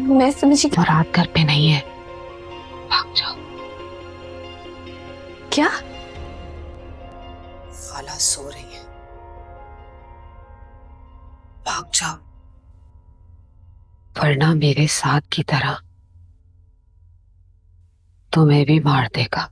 मैं समझी। मुराद घर पे नहीं है, भाग जाओ। क्या? खाला सो रही है, भाग जाओ, वरना मेरे साथ की तरह तुम्हें भी मार देगा।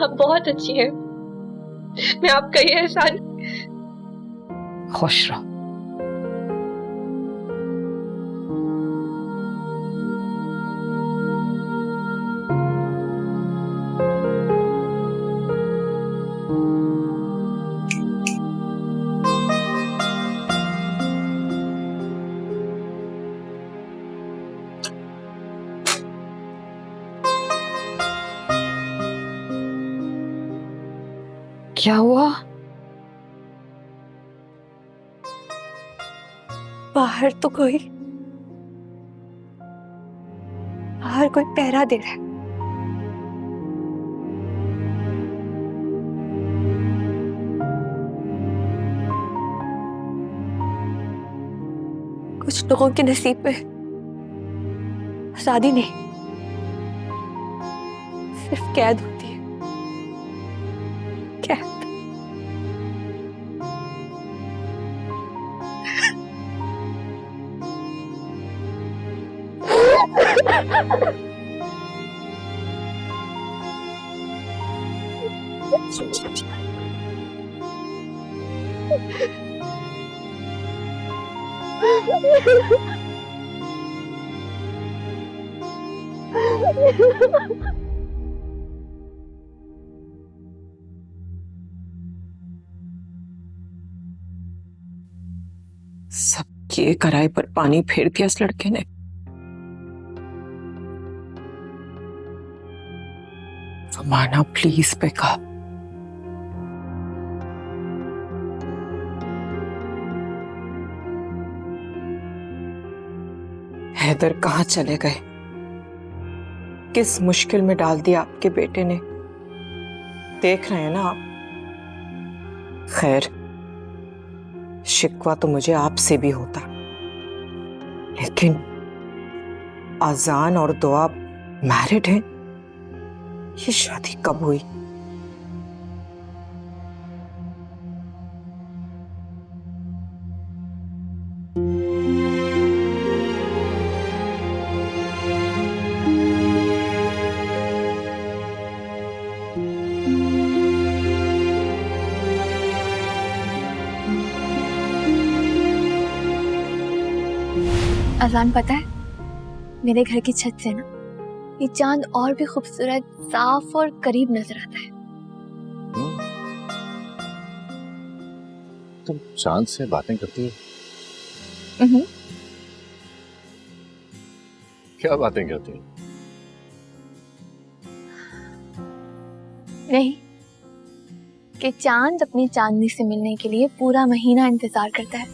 आप बहुत अच्छी हैं। मैं आपका ये एहसान। खुश रहो। क्या हुआ? बाहर तो बाहर कोई पहरा दे रहा है। कुछ लोगों के नसीब में शादी नहीं, सिर्फ कैद होती है। कैद। सब किए कराए पर पानी फेर दिया इस लड़के ने। माना प्लीज बेका, हैदर कहाँ चले गए? किस मुश्किल में डाल दिया आपके बेटे ने, देख रहे हैं ना आप। खैर, शिकवा तो मुझे आपसे भी होता, लेकिन अजान और दुआ मैरिड हैं, ये शादी कब हुई? अजान, पता है मेरे घर की छत से ना ये चांद और भी खूबसूरत, साफ और करीब नजर आता है। तुम चांद से बातें करती हो? क्या बातें करती हो? नहीं, कि चांद अपनी चांदनी से मिलने के लिए पूरा महीना इंतजार करता है।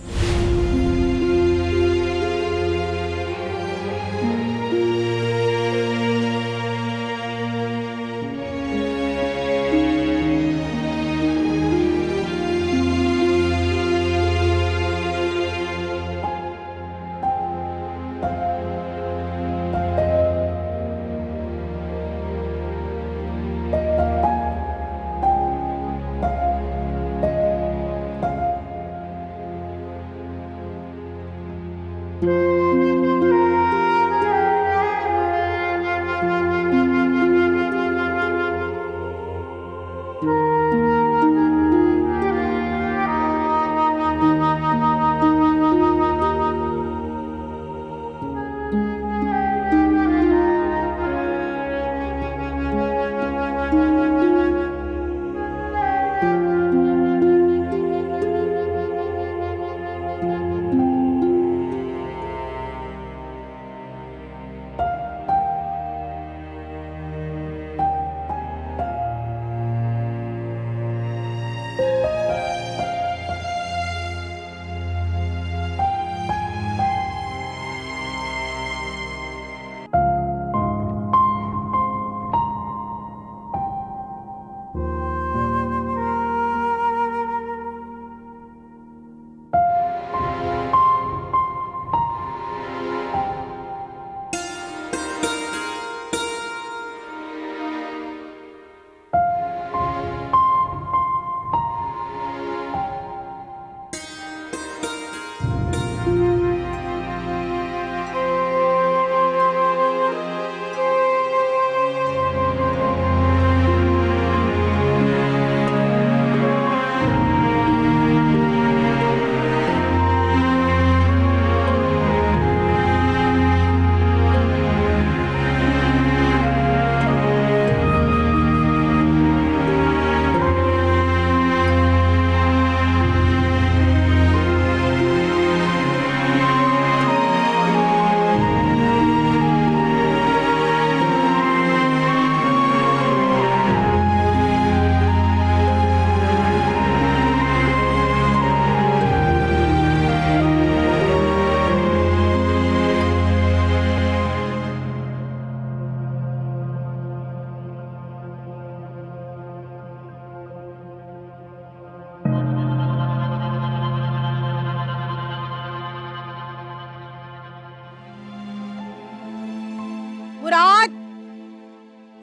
मुराद,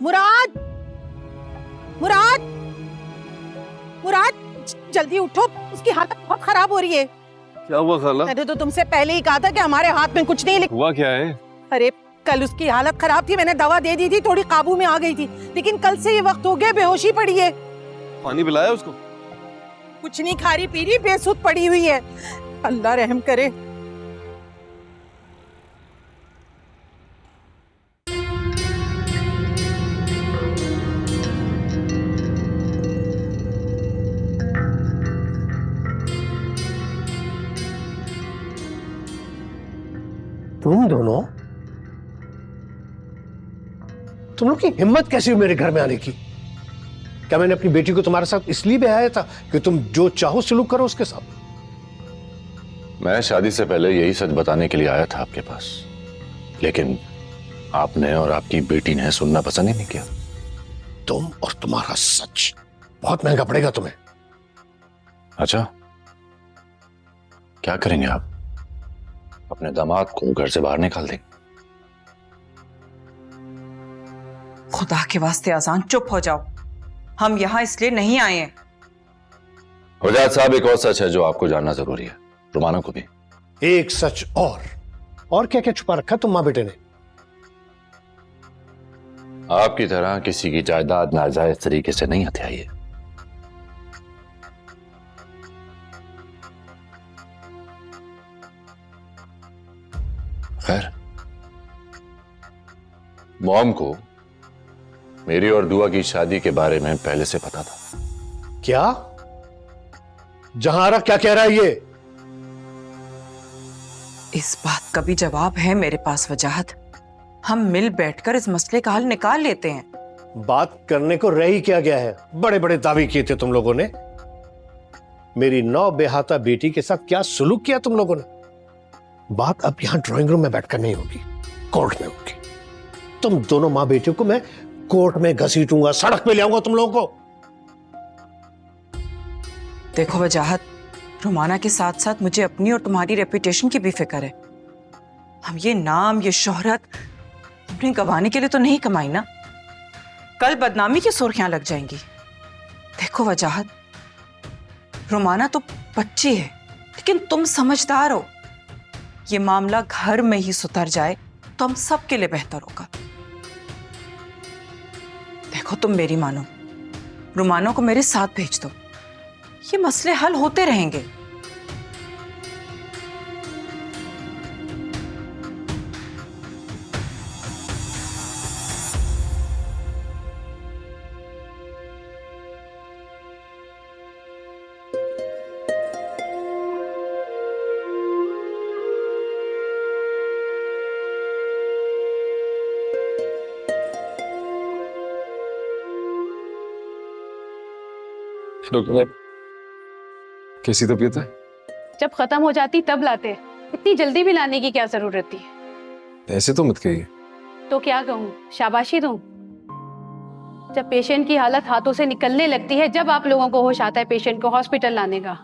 मुराद, मुराद, मुराद, जल्दी उठो, उसकी हालत बहुत खराब हो रही है। क्या हुआ खाला? मैंने तो तुमसे पहले ही कहा था कि हमारे हाथ में कुछ नहीं। हुआ क्या है? अरे कल उसकी हालत खराब थी, मैंने दवा दे दी थी, थोड़ी काबू में आ गई थी, लेकिन कल से ये वक्त हो गया बेहोशी पड़ी है। पानी पिलाया उसको? कुछ नहीं खा रही पी रही, बेसुध पड़ी हुई है। अल्लाह रहम करे। तुम लोग की हिम्मत कैसी हुई मेरे घर में आने की? क्या मैंने अपनी बेटी को तुम्हारे साथ इसलिए ब्याया था कि तुम जो चाहो सलूक करो उसके साथ? मैं शादी से पहले यही सच बताने के लिए आया था आपके पास, लेकिन आपने और आपकी बेटी ने सुनना पसंद ही नहीं किया। तुम और तुम्हारा सच बहुत महंगा पड़ेगा तुम्हें। अच्छा, क्या करेंगे आप? अपने दामाद को घर से बाहर निकाल देंगे? खुदा के वास्ते आसान चुप हो जाओ, हम यहाँ इसलिए नहीं आए हैं। हुजात साहब, एक और सच है जो आपको जानना जरूरी है, रुमाना को भी। एक सच और क्या क्या छुपा रखा तुम मां बेटे ने? आपकी तरह किसी की जायदाद नाजायज तरीके से नहीं हथियाई है। खैर, मॉम को मेरी और दुआ की शादी के बारे में पहले से पता था। क्या? जहां क्या कह रहा है ये? इस बात का भी जवाब है मेरे पास वजाहत। हम मिल बैठकर इस मसले का हल निकाल लेते हैं। बात करने को रह ही क्या गया है? बड़े बड़े दावे किए थे तुम लोगों ने। मेरी नौ बेहाता बेटी के साथ क्या सुलूक किया तुम लोगों ने? बात अब यहां ड्राइंग रूम में बैठकर नहीं होगी, कोर्ट में होगी। तुम दोनों मां बेटियों को मैं कोर्ट में घसीटूंगा, सड़क पे ले आऊंगा तुम लोगों को। देखो वजाहत, रुमाना के साथ साथ मुझे अपनी और तुम्हारी रेपुटेशन की भी फिक्र है। हम ये नाम, ये शोहरत अपने गंवाने के लिए तो नहीं कमाई ना, कल बदनामी की सुर्खियां लग जाएंगी। देखो वजाहत, रुमाना तो बच्ची है, लेकिन तुम समझदार हो। ये मामला घर में ही सुधर जाए तो हम सबके लिए बेहतर होगा। देखो, तुम मेरी मानो, रुमाना को मेरे साथ भेज दो, ये मसले हल होते रहेंगे। डॉक्टर, कैसी तबीयत है? जब खत्म हो जाती तब लाते, इतनी जल्दी भी लाने की क्या जरूरत थी? ऐसे तो मत कहिए। तो क्या कहूँ, शाबाशी दूं? जब पेशेंट की हालत हाथों से निकलने लगती है, जब आप लोगों को होश आता है पेशेंट को हॉस्पिटल लाने का।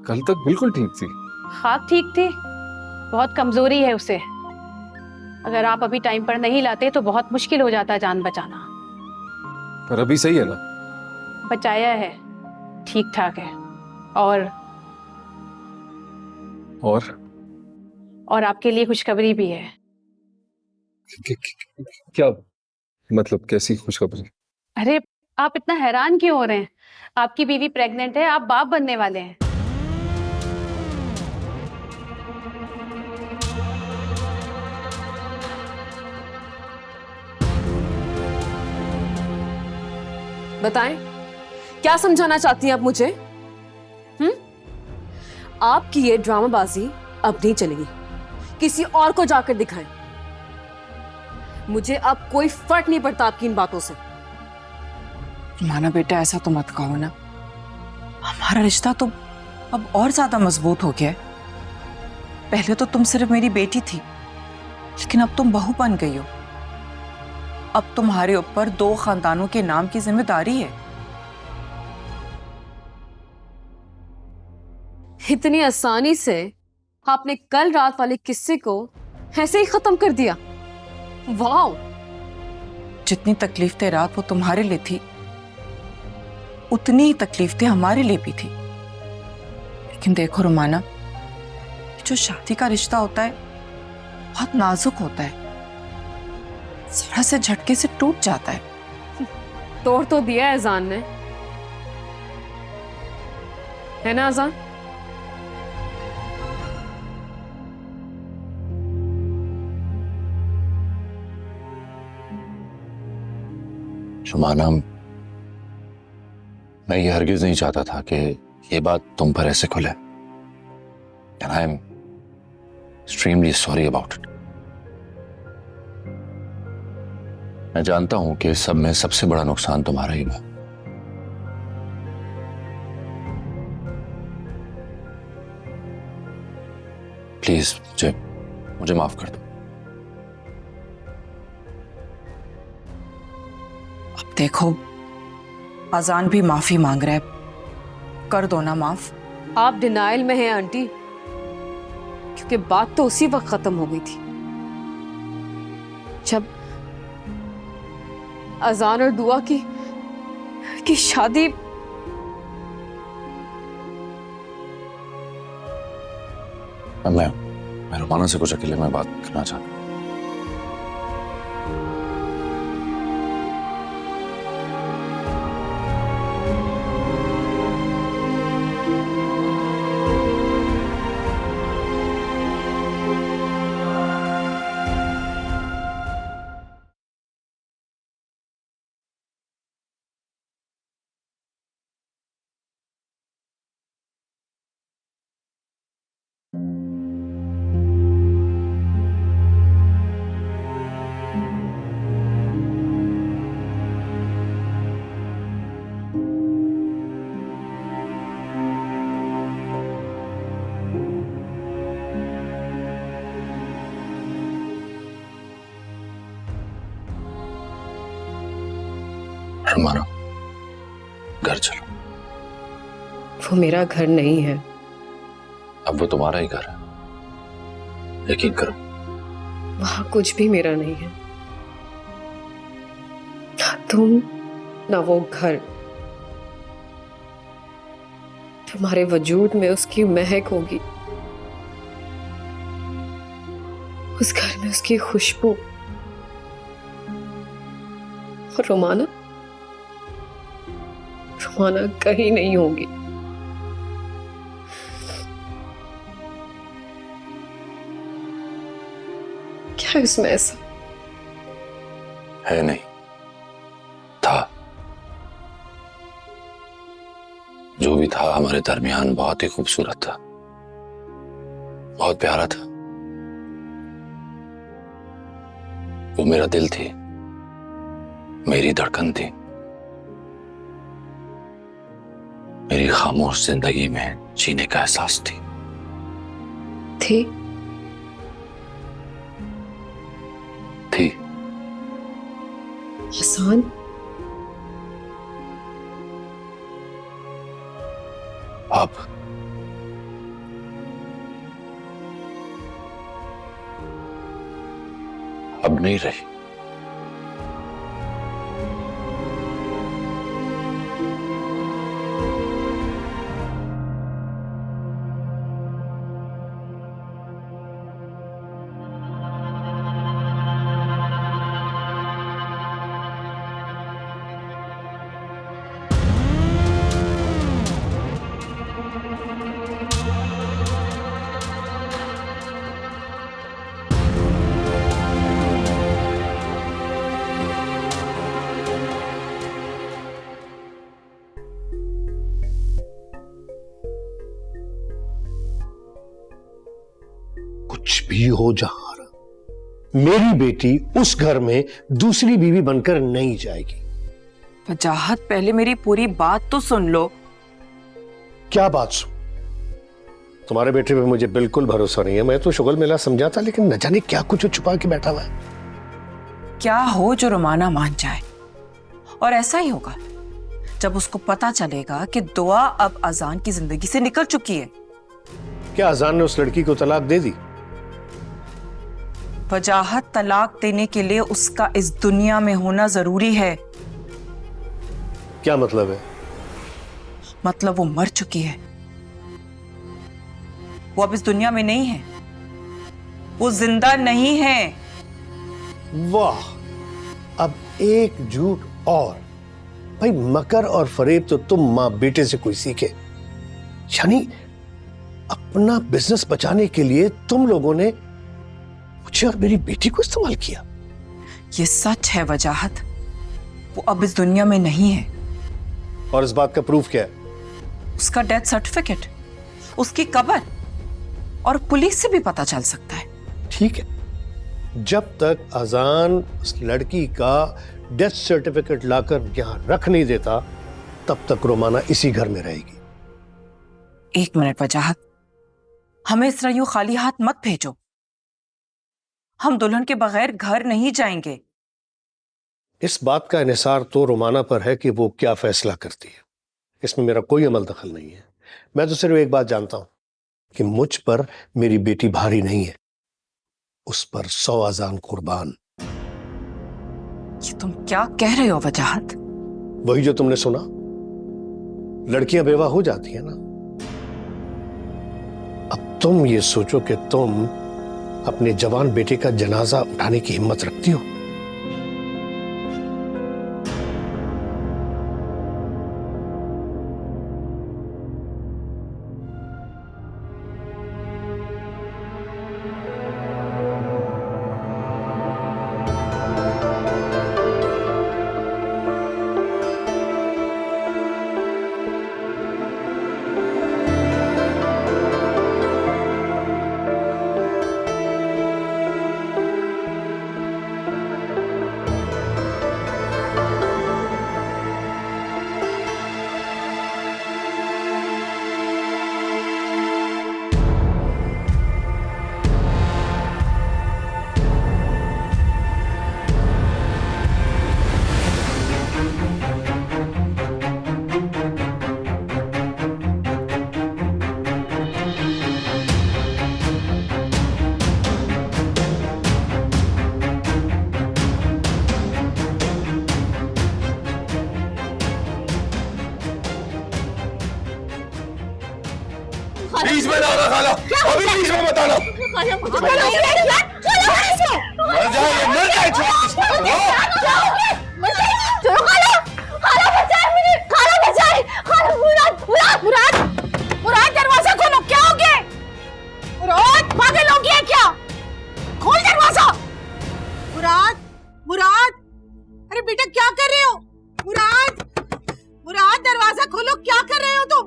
कल तक बिल्कुल ठीक थी। खाक ठीक थी, बहुत कमजोरी है उसे। अगर आप अभी टाइम पर नहीं लाते तो बहुत मुश्किल हो जाता जान बचाना। पर अभी सही है ना? बचाया है, ठीक ठाक है। और आपके लिए खुशखबरी भी है। क्या मतलब, कैसी खुशखबरी? अरे आप इतना हैरान क्यों हो रहे हैं? आपकी बीवी प्रेग्नेंट है, आप बाप बनने वाले हैं। बताएं, क्या समझाना चाहती हैं आप मुझे? आपकी ये ड्रामाबाजी अब नहीं चलेगी, किसी और को जाकर दिखाएं। मुझे अब कोई फर्क नहीं पड़ता आपकी इन बातों से। माना बेटा, ऐसा तो मत कहो ना, हमारा रिश्ता तो अब और ज्यादा मजबूत हो गया है। पहले तो तुम सिर्फ मेरी बेटी थी, लेकिन अब तुम बहू बन गई हो। अब तुम्हारे ऊपर 2 खानदानों के नाम की जिम्मेदारी है। इतनी आसानी से आपने कल रात वाले किस्से को ऐसे ही खत्म कर दिया। वाह, जितनी तकलीफें रात वो तुम्हारे लिए थी, उतनी ही तकलीफें हमारे लिए भी थी। लेकिन देखो रुमाना, जो शादी का रिश्ता होता है बहुत नाजुक होता है, जरा से झटके से टूट जाता है। तोड़ तो दिया है अजान ने, है ना अजान? शुमाना, मैं ये हरगिज नहीं चाहता था कि ये बात तुम पर ऐसे खुले। And I am extremely sorry about it. मैं जानता हूं कि इस सब में सबसे बड़ा नुकसान तुम्हारा ही हुआ। प्लीज मुझे माफ कर दो। अब देखो, अजान भी माफी मांग रहा है, कर दो ना माफ। आप डिनाइल में हैं आंटी, क्योंकि बात तो उसी वक्त खत्म हो गई थी जब अजान और दुआ की शादी। मैं रुमाना से कुछ अकेले में बात करना चाहता हूं। रुमाना, घर चलो। वो मेरा घर नहीं है। अब वो तुम्हारा ही घर है, यकीन करो। वहां कुछ भी मेरा नहीं है, ना तुम ना वो घर। तुम्हारे वजूद में उसकी महक होगी, उस घर में उसकी खुशबू। और रोमाना कहीं नहीं होगी। क्या है उसमें ऐसा? है नहीं, था। जो भी था हमारे दरमियान बहुत ही खूबसूरत था, बहुत प्यारा था। वो मेरा दिल थी, मेरी धड़कन थी, मेरी खामोश जिंदगी में जीने का एहसास थी। थी आसान? अब नहीं रही। कुछ भी हो जहां, मेरी बेटी उस घर में दूसरी बीवी बनकर नहीं जाएगी। वजाहत, पहले मेरी पूरी बात तो सुन लो। क्या बात सुन? तुम्हारे बेटे पे मुझे बिल्कुल भरोसा नहीं है। मैं तो शुगल मेला समझा था, लेकिन न जाने क्या कुछ छुपा के बैठा हुआ है। क्या हो जो रोमाना मान जाए, और ऐसा ही होगा जब उसको पता चलेगा कि दुआ अब अजान की जिंदगी से निकल चुकी है। क्या अजान ने उस लड़की को तलाक दे दी? वजाहत तलाक देने के लिए उसका इस दुनिया में होना जरूरी है। क्या मतलब है? मतलब वो मर चुकी है, वो अब इस दुनिया में नहीं है, वो जिंदा नहीं है। वाह, अब एक झूठ और। भाई मकर और फरेब तो तुम मां बेटे से कोई सीखे। यानी अपना बिजनेस बचाने के लिए तुम लोगों ने मुझे और मेरी बेटी को इस्तेमाल किया। ये सच है वजाहत, वो अब इस दुनिया में नहीं है। और इस बात का प्रूफ क्या है? उसका डेथ सर्टिफिकेट, उसकी कब्र, और पुलिस से भी पता चल सकता है। ठीक है, जब तक अजान उस लड़की का डेथ सर्टिफिकेट लाकर यहां रख नहीं देता, तब तक रोमाना इसी घर में रहेगी। एक मिनट वजाहत, हमें इस तरह यूं खाली हाथ मत भेजो। हम दुल्हन के बगैर घर नहीं जाएंगे। इस बात का इन्हिसार तो रोमाना पर है कि वो क्या फैसला करती है। इसमें मेरा कोई अमल दखल नहीं है। मैं तो सिर्फ एक बात जानता हूं कि मुझ पर मेरी बेटी भारी नहीं है, उस पर 100 अजान कुर्बान। ये तुम क्या कह रहे हो वजाहत? वही जो तुमने सुना, लड़कियां बेवा हो जाती है ना। अब तुम ये सोचो कि तुम अपने जवान बेटे का जनाजा उठाने की हिम्मत रखती हो? बीच में ना आना खाला, अभी बीच में मत आना। मर जाए, मर जाए। छोड़ो खाला, खाला बचाए मुझे, खाला बचाए, खाला। मुराद, मुराद, मुराद, मुराद दरवाजा खोलो। क्या हो गया? मुराद पागल हो गया क्या? खोल दरवाजा। मुराद, मुराद, अरे बेटा क्या कर रहे हो? मुराद, मुराद दरवाजा खोलो, क्या कर रहे हो तुम?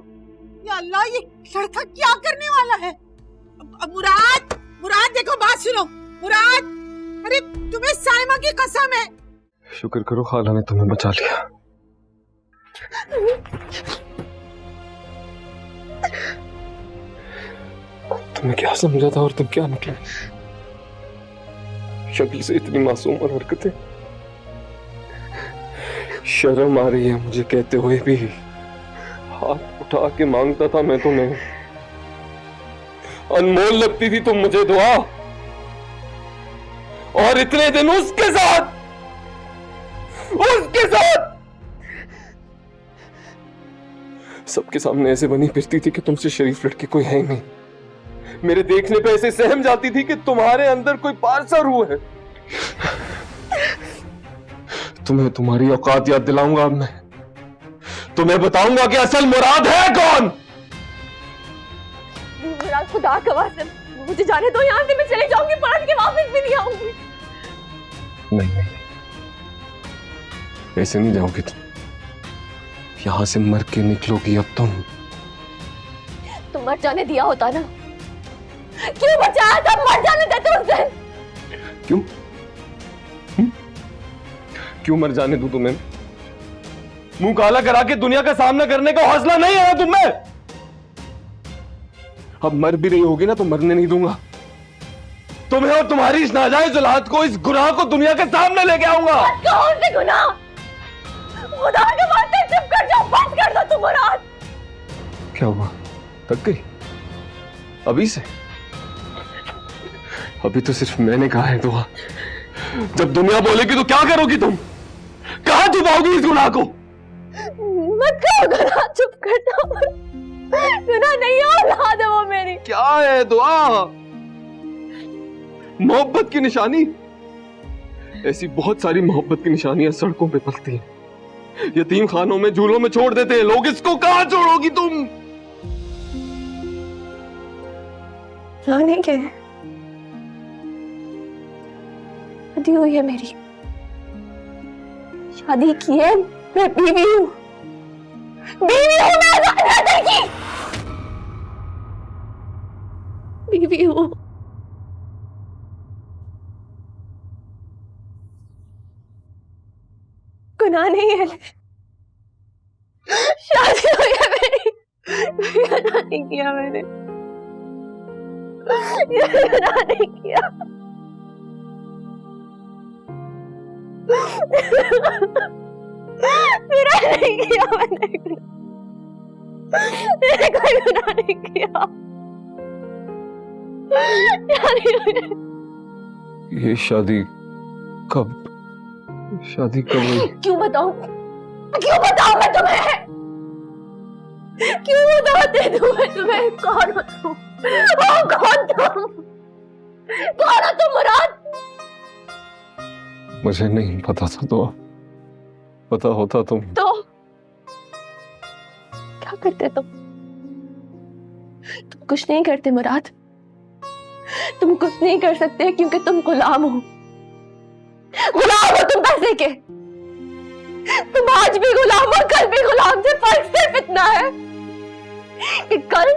या अल्लाह, ये लड़का क्या करने वाला है? मुराद, मुराद देखो, बात सुनो। मुराद, अरे तुम्हें साइमा की कसम है। शुक्र करो खाला ने तुम्हें बचा लिया। तुम्हें क्या समझा था और तुम क्या निकले? शक्ल से इतनी मासूम और हरकतें। शर्म आ रही है मुझे कहते हुए भी। हाथ उठा के मांगता था मैं तुम्हें, अनमोल लगती थी तुम मुझे दुआ, और इतने दिन उसके साथ सबके सामने ऐसे बनी फिरती थी कि तुमसे शरीफ लड़की कोई है ही नहीं। मेरे देखने पे ऐसे सहम जाती थी कि तुम्हारे अंदर कोई पारसा रूह है। तुम्हें तुम्हारी औकात याद दिलाऊंगा अब मैं। तुम्हें बताऊंगा कि असल मुराद है कौन। मुराद, खुदा का वास्ता मुझे जाने दो यहाँ से। मैं चली जाऊंगी, पलट के वापस भी नहीं आऊंगी। नहीं, ऐसे नहीं जाओगी तुम। यहां से मर के निकलोगी अब तुम। तुम मर जाने दिया होता ना, क्यों बचाया था? मर जाने देते उस दिन। क्यों? क्यों मर जाने दूं तुम्हें? मुंह काला करा के दुनिया का सामना करने का हौसला नहीं है तुम में? अब मर भी रही होगी ना तो मरने नहीं दूंगा। तुम्हें और तुम्हारी इस नाजायज औलाद को, इस गुनाह को दुनिया के सामने लेके आऊंगा। कौन से गुनाह? खुदा के वास्ते चुप कर जाओ, बंद कर दो तुम मुराद। क्या हुआ? थक गई? अभी से? अभी तो सिर्फ मैंने कहा है दुआ। जब दुनिया बोलेगी तो क्या करोगी तुम? कहां छुपाओगी इस गुनाह को? मत कहो गुनाह, चुप करना। गुनाह नहीं है, औलाद है वो मेरी। क्या है दुआ? मोहब्बत की निशानी। ऐसी बहुत सारी मोहब्बत की निशानियां सड़कों पे पलती हैं, यतीम खानों में, झूलों में छोड़ देते हैं लोग। इसको कहां छोड़ोगी तुम? लाने के शादी हुई है मेरी, शादी की है, मैं बीवी हूँ, बीवी हूँ मैं अजाद की, बीवी हूँ। गुनाह नहीं है, शादी हुई है मेरी, गुनाह नहीं किया मैंने, गुनाह नहीं किया। मेरा नहीं किया मैंने, मैंने कोई गुनाह नहीं किया। ये शादी कब हुई? क्यों बताऊं? क्यों बताऊं मैं तुम्हें? क्यों बताते तुम्हें? कौन हो तुम? कौन तुम? कौन हो तुम मुराद? मुझे नहीं पता था दुआ, पता होता तो क्या करते तुम? तुम कुछ नहीं करते मुराद, तुम कुछ नहीं कर सकते क्योंकि तुम गुलाम हो, गुलाम हो तुम पैसे के। तुम आज भी गुलाम हो, कल भी गुलाम थे। फर्क सिर्फ इतना है कि कल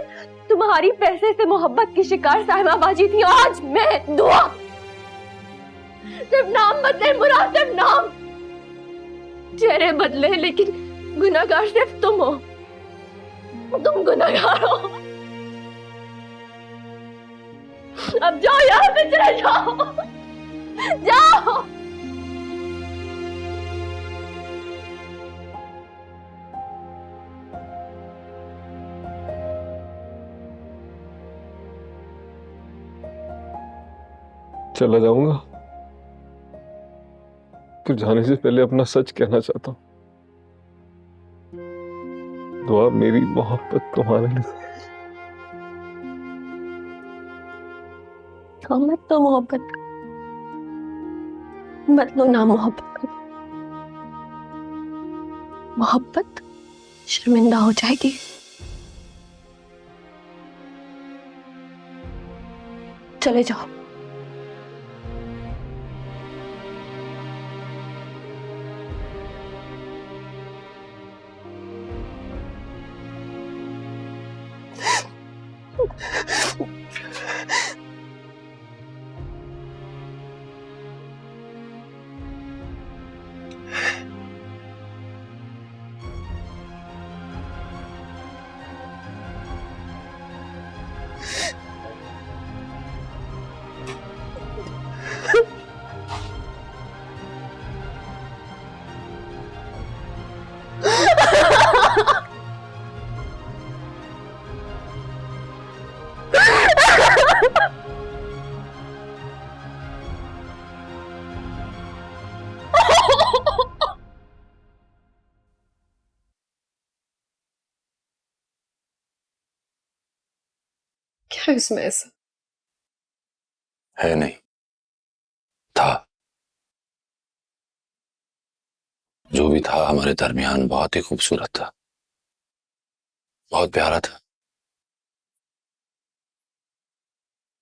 तुम्हारी पैसे से मोहब्बत की शिकार साहिमा बाजी थी, आज मैं दुआ। सिर्फ नाम बदले मुराद, सिर्फ नाम, चेहरे बदले, लेकिन गुनाहगार सिर्फ तुम हो। तुम गुनाहगार हो। अब जाओ यहाँ से, चले जाओ, जाओ। चला जाऊंगा, तो जाने से पहले अपना सच कहना चाहता हूं। दुआ, मेरी मोहब्बत तुम्हारे लिए। मत तो मोहब्बत, मत लो ना मोहब्बत। मोहब्बत शर्मिंदा हो जाएगी। चले जाओ। क्या इसमें ऐसा है? नहीं था। जो भी था हमारे दरमियान बहुत ही खूबसूरत था, बहुत प्यारा था।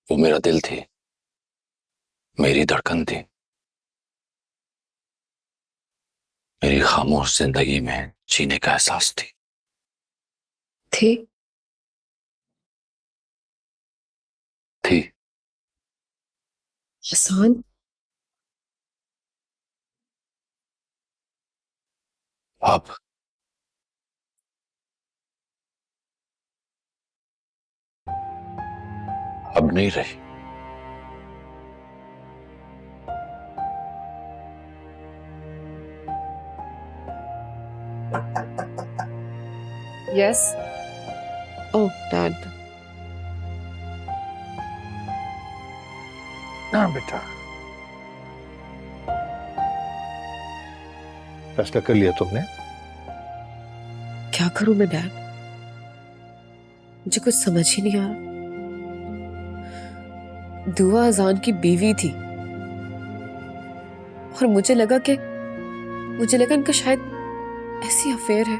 वो मेरा दिल थी, मेरी धड़कन थी, मेरी खामोश जिंदगी में जीने का एहसास थी। थी आसान? अब नहीं रही। यस। ओह डैड, हाँ बेटा, फैसला कर लिया तुमने? क्या करूं मैं डैड? मुझे कुछ समझ ही नहीं आ रहा। दुआ अजान की बीवी थी और मुझे लगा इनका शायद ऐसी अफेयर है।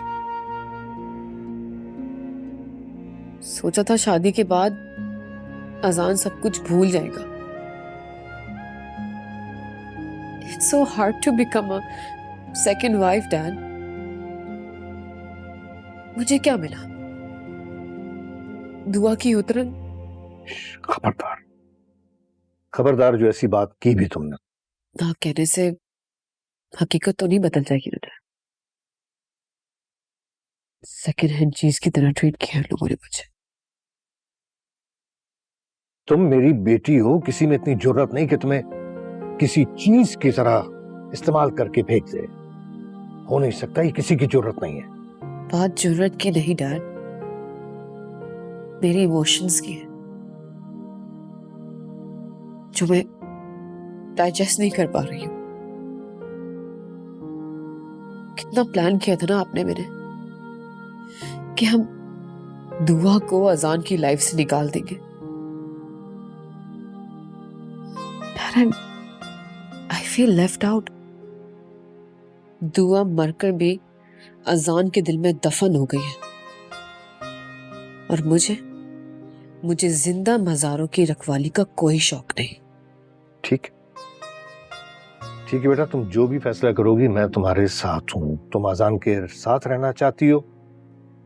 सोचा था शादी के बाद अजान सब कुछ भूल जाएगा। It's so hard to become a second wife dad. मुझे क्या मिला? दुआ की उतरन। खबरदार, खबरदार, जो ऐसी बात की भी तुमने। ना कहने से हकीकत तो नहीं बदल जाएगी ना। सेकेंड हैंड चीज की तरह ट्रीट किया लोगों ने मुझे। तुम मेरी बेटी हो, किसी में इतनी जरूरत नहीं कि तुम्हें किसी चीज की तरह इस्तेमाल करके फेंक दे। हो नहीं सकता, ये किसी की जरूरत नहीं है। बात जरूरत की नहीं डैड, मेरी इमोशंस की है जो मैं डाइजेस्ट नहीं कर पा रही हूं। कितना प्लान किया था ना आपने मेरे कि हम दुआ को अजान की लाइफ से निकाल देंगे। I feel left out. दुआ मरकर भी अजान के दिल में दफन हो गई है और मुझे जिंदा मजारों की रखवाली का कोई शौक नहीं। ठीक ठीक है बेटा, तुम जो भी फैसला करोगी मैं तुम्हारे साथ हूं। तुम अजान के साथ रहना चाहती हो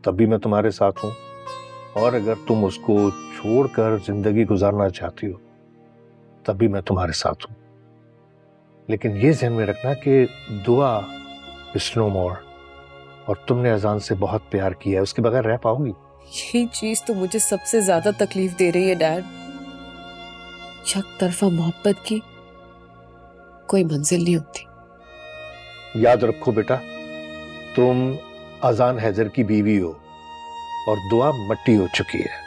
तब भी मैं तुम्हारे साथ हूं, और अगर तुम उसको छोड़कर जिंदगी गुजारना चाहती हो तब भी मैं तुम्हारे साथ हूं। लेकिन ये ध्यान में रखना कि दुआ इज नो मोर, और तुमने अजान से बहुत प्यार किया है, उसके बगैर रह पाओगी? यही चीज तो मुझे सबसे ज्यादा तकलीफ दे रही है डैड। एक तरफा मोहब्बत की कोई मंजिल नहीं होती। याद रखो बेटा, तुम अजान हैदर की बीवी हो और दुआ मट्टी हो चुकी है।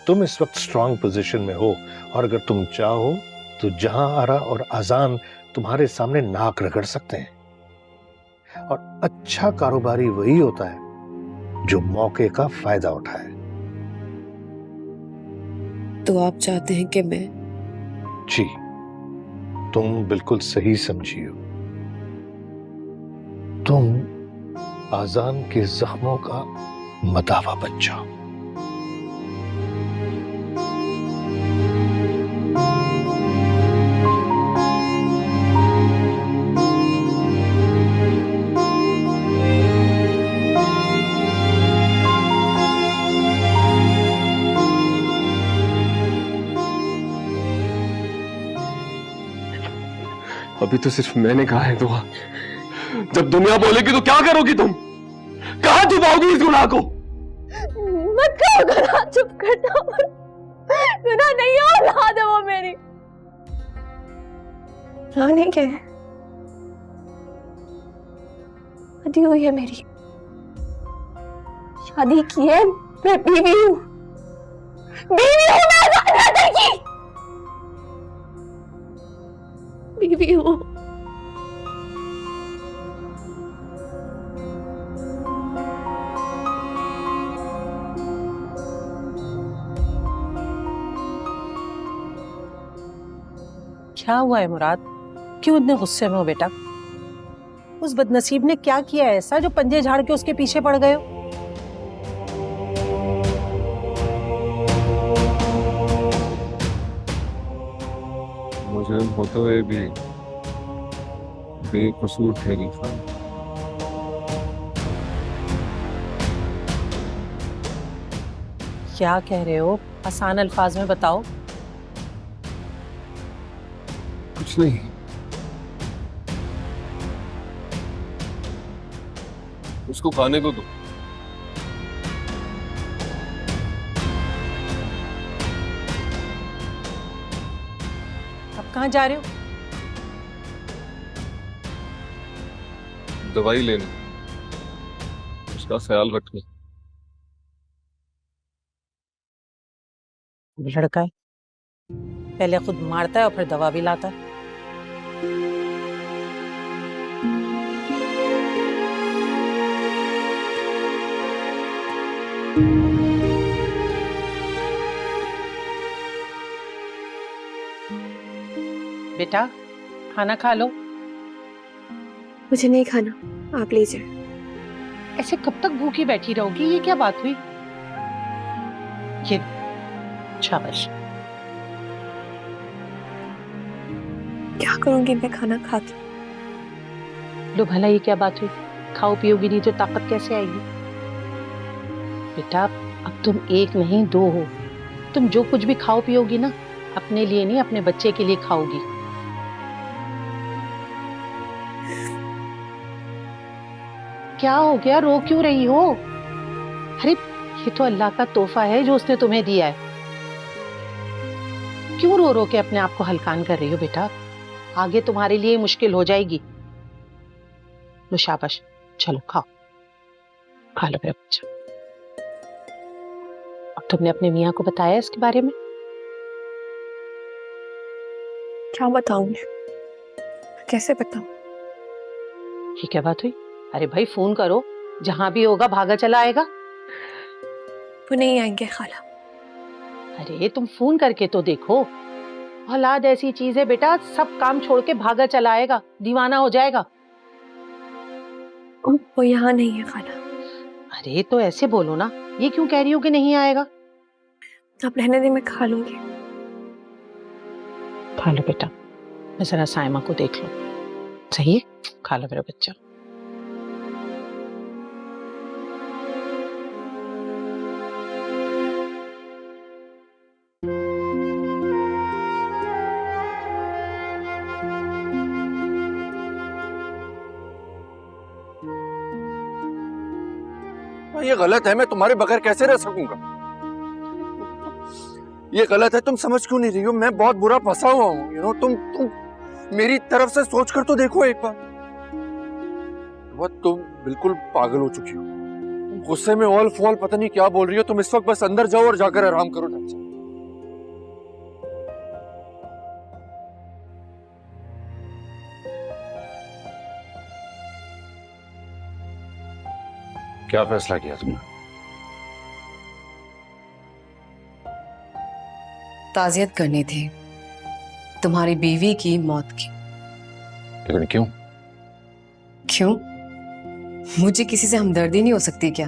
तुम इस वक्त स्ट्रांग पोजीशन में हो, और अगर तुम चाहो तो जहां आरा और अजान तुम्हारे सामने नाक रगड़ सकते हैं। और अच्छा कारोबारी वही होता है जो मौके का फायदा उठाए। तो आप चाहते हैं कि मैं? जी, तुम बिल्कुल सही समझी हो। तुम आजान के जख्मों का मदावा बन जाओ। अभी तो सिर्फ मैंने कहा है दुआ, जब दुनिया बोलेगी तो क्या करोगी तुम? कहां छुपाओगी इस गुनाह को? मत कहो गुनाह, चुप कर दो। गुनाह नहीं है, औलाद है वो मेरी। रानी के शादी हुई है मेरी, शादी की है, मैं बीवी हूं, बीवी हूं मैं अजान हैदर की, बीवी हूं। क्या हुआ है मुराद? क्यों इतने गुस्से में हो बेटा? उस बदनसीब ने क्या किया है ऐसा जो पंजे झाड़ के उसके पीछे पड़ गए हो? मुझे होते हुए भी बेकसूर ठहरी खान। क्या कह रहे हो? आसान अल्फाज में बताओ। कुछ नहीं, उसको खाने को दो। अब कहाँ जा रहे हो? दवाई लेने, उसका ख्याल रखना। लड़का है, पहले खुद मारता है और फिर दवा भी लाता है। बेटा खाना खा लो। मुझे नहीं खाना, आप लीजिए। ऐसे कब तक भूखी बैठी रहोगी? ये क्या बात हुई? ये शाबाश। क्या करूंगी मैं खाना खाती? लो भला, ये क्या बात हुई? खाओ पियोगी नहीं तो ताकत कैसे आएगी? बेटा अब तुम एक नहीं दो हो। तुम जो कुछ भी खाओ पियोगी ना, अपने लिए नहीं अपने बच्चे के लिए खाओगी। क्या हो गया? रो क्यों रही हो? अरे ये तो अल्लाह का तोहफा है जो उसने तुम्हें दिया है। क्यों रो रो के अपने आप को हलकान कर रही हो बेटा? आगे तुम्हारे लिए मुश्किल हो जाएगी। लो शाबाश, चलो खाओ, खा लो मेरा बच्चा। अब तुमने अपने मियाँ को बताया इसके बारे में? क्या बताऊं? कैसे बताऊं? ये क्या बात हुई? अरे भाई फोन करो, जहां भी होगा भागा चला आएगा। वो नहीं आएंगे खाला। अरे तुम फोन करके तो देखो। औलाद ऐसी चीज है बेटा, सब काम छोड़ के भागा चला आएगा, दीवाना हो जाएगा। वो यहाँ नहीं है खाला। अरे तो ऐसे बोलो ना, ये क्यों कह रही हो कि नहीं आएगा? आप रहने दे, मैं खा लूंगी। खा लो बेटा, मैं जरा साइमा को देख लूं। सही है, खा लो मेरा बच्चा। ये गलत है, मैं तुम्हारे बगैर कैसे रह सकूंगा? ये गलत है, तुम समझ क्यों नहीं रही हो? मैं बहुत बुरा फंसा हुआ हूँ। यू नो, तुम मेरी तरफ से सोच कर तो देखो एक बार। तुम बिल्कुल पागल हो चुकी हो। तुम गुस्से में ऑल फॉल पता नहीं क्या बोल रही हो। तुम इस वक्त बस अंदर जाओ और जाकर आराम करो ढंग से। क्या फैसला किया तुमने? ताज़ियत करनी थी तुम्हारी बीवी की मौत की। लेकिन क्यों? क्यों? मुझे किसी से हमदर्दी नहीं हो सकती क्या?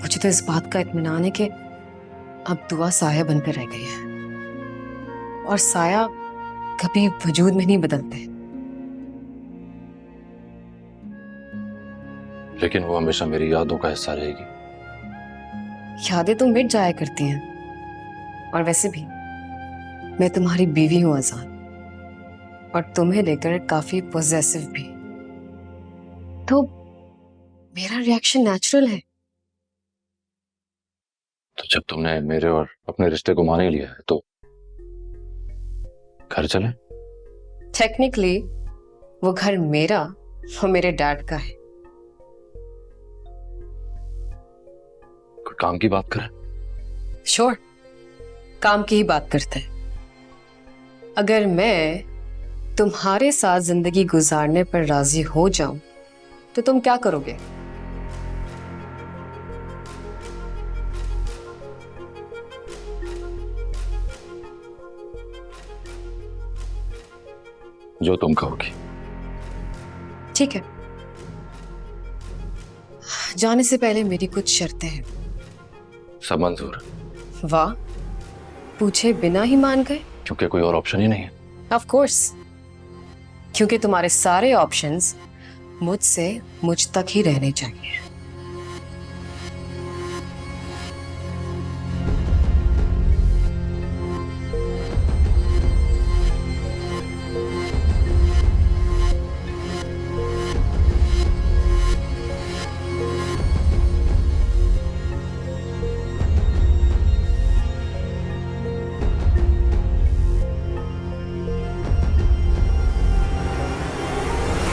मुझे तो इस बात का इत्मीनान है कि अब दुआ साया बनकर रह गई है, और साया कभी वजूद में नहीं बदलते। लेकिन वो हमेशा मेरी यादों का हिस्सा रहेगी। यादें तो मिट जाया करती हैं, और वैसे भी मैं तुम्हारी बीवी हूं अजान, और तुम्हें लेकर काफी पॉजेसिव भी, तो मेरा रिएक्शन नेचुरल है। तो जब तुमने मेरे और अपने रिश्ते को मान ही लिया है तो घर चले? टेक्निकली वो घर मेरा और मेरे डैड का है। कोई काम की बात करें? श्योर, काम की ही बात करते हैं। अगर मैं तुम्हारे साथ जिंदगी गुजारने पर राजी हो जाऊं तो तुम क्या करोगे? जो तुम कहोगी। ठीक है, जाने से पहले मेरी कुछ शर्तें हैं। सब मंजूर। वाह, पूछे बिना ही मान गए? क्योंकि कोई और ऑप्शन ही नहीं है। ऑफ कोर्स, क्योंकि तुम्हारे सारे ऑप्शंस मुझसे मुझ तक ही रहने चाहिए।